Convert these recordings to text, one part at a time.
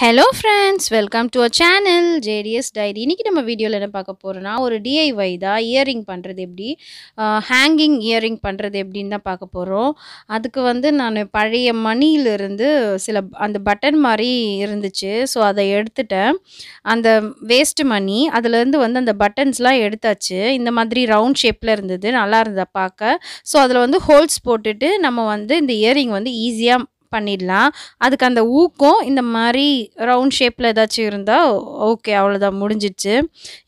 Hello friends, welcome to our channel JDS diary. இன்றைக்கி நம்ம வீடியோவில் என்ன பார்க்க போகிறோன்னா, ஒரு டிஐஒய் தான். இயரிங் பண்ணுறது எப்படி, ஹேங்கிங் இயரிங் பண்ணுறது எப்படின்னு தான் பார்க்க போகிறோம். அதுக்கு வந்து நான் பழைய மணியிலிருந்து அந்த பட்டன் மாதிரி இருந்துச்சு. ஸோ அதை எடுத்துட்டேன். அந்த வேஸ்ட் மணி அதுலேருந்து வந்து அந்த பட்டன்ஸ்லாம் எடுத்தாச்சு. இந்த மாதிரி ரவுண்ட் ஷேப்பில் இருந்தது, நல்லா இருந்தது பார்க்க. ஸோ அதில் வந்து ஹோல்ஸ் போட்டுட்டு நம்ம வந்து இந்த இயரிங் வந்து ஈஸியாக பண்ணிடலாம். அதுக்கு அந்த ஊக்கம் இந்த மாதிரி ரவுண்ட் ஷேப்பில் ஏதாச்சும் இருந்தால் ஓகே, அவ்வளோதான், முடிஞ்சிடுச்சு.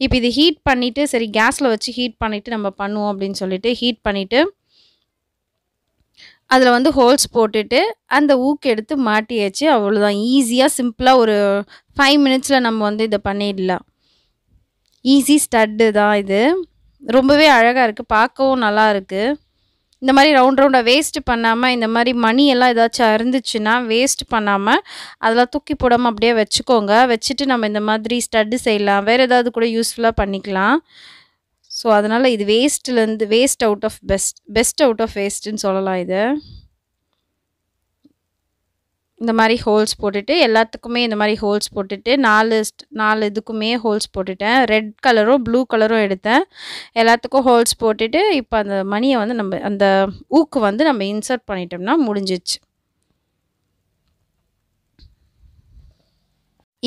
இப்போ இது ஹீட் பண்ணிவிட்டு, சரி கேஸில் வச்சு ஹீட் பண்ணிவிட்டு நம்ம பண்ணுவோம் அப்படின்னு சொல்லிட்டு ஹீட் பண்ணிவிட்டு அதில் வந்து ஹோல்ஸ் போட்டுட்டு அந்த ஊக்கு எடுத்து மாட்டியாச்சு. அவ்வளோதான், ஈஸியாக சிம்பிளாக ஒரு 5 மினிட்ஸில் நம்ம வந்து இதை பண்ணிடலாம். ஈஸி ஸ்டட்டு தான் இது. ரொம்பவே அழகாக இருக்குது, பார்க்கவும் நல்லா இருக்குது. இந்த மாதிரி ரவுண்டாக வேஸ்ட்டு பண்ணாமல், இந்த மாதிரி மணி எல்லாம் ஏதாச்சும் இருந்துச்சுன்னா வேஸ்ட் பண்ணாமல் அதெல்லாம் தூக்கி போடாமல் அப்படியே வச்சுக்கோங்க. வச்சுட்டு நம்ம இந்த மாதிரி ஸ்டட்டு செய்யலாம், வேறு ஏதாவது கூட யூஸ்ஃபுல்லாக பண்ணிக்கலாம். ஸோ அதனால் இது வேஸ்ட்லேருந்து waste out of best out of வேஸ்ட்டுன்னு சொல்லலாம். இதை இந்த மாதிரி ஹோல்ஸ் போட்டுட்டு எல்லாத்துக்குமே இந்த மாதிரி ஹோல்ஸ் போட்டுட்டு 4 இதுக்குமே ஹோல்ஸ் போட்டுட்டேன். ரெட் கலரும் ப்ளூ கலரும் எடுத்தேன். எல்லாத்துக்கும் ஹோல்ஸ் போட்டுட்டு இப்போ அந்த மணியை வந்து நம்ம அந்த ஊக்கு வந்து நம்ம இன்சர்ட் பண்ணிட்டோம்னா முடிஞ்சிச்சு.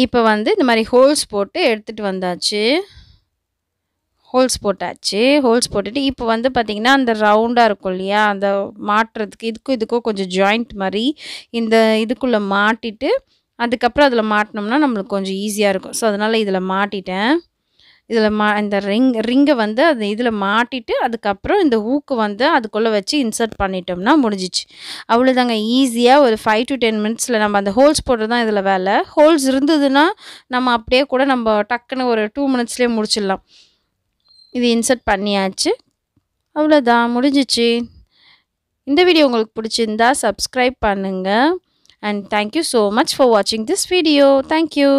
இப்போ வந்து இந்த மாதிரி ஹோல்ஸ் போட்டு எடுத்துகிட்டு வந்தாச்சு. ஹோல்ஸ் போட்டாச்சு. ஹோல்ஸ் போட்டுட்டு இப்போ வந்து பார்த்திங்கன்னா அந்த ரவுண்டாக இருக்கும் இல்லையா, அந்த மாட்டுறதுக்கு இதுக்கும் கொஞ்சம் ஜாயிண்ட் மாதிரி இந்த இதுக்குள்ளே மாட்டிட்டு அதுக்கப்புறம் அதில் மாட்டினோம்னா நம்மளுக்கு கொஞ்சம் ஈஸியாக இருக்கும். ஸோ அதனால் இதில் மாட்டிட்டேன். இதில் இந்த ரிங்கை வந்து அந்த இதில் மாட்டிட்டு அதுக்கப்புறம் இந்த ஊக்கு வந்து அதுக்குள்ளே வச்சு இன்சர்ட் பண்ணிட்டோம்னா முடிஞ்சிச்சு. அவ்வளோதாங்க, ஈஸியாக ஒரு 5 to 10 மினிட்ஸில் நம்ம அந்த ஹோல்ஸ் போடுறது தான் இதில் வேலை. ஹோல்ஸ் இருந்ததுன்னா நம்ம அப்படியே கூட நம்ம டக்குன்னு ஒரு 2 மினிட்ஸ்லேயே முடிச்சிடலாம். இது இன்சர்ட் பண்ணியாச்சு. அவ்வளோதான், முடிஞ்சிச்சு. இந்த வீடியோ உங்களுக்கு பிடிச்சிருந்தா சப்ஸ்கிரைப் பண்ணுங்கள். And thank you so much for வாட்சிங் திஸ் வீடியோ. தேங்க்யூ.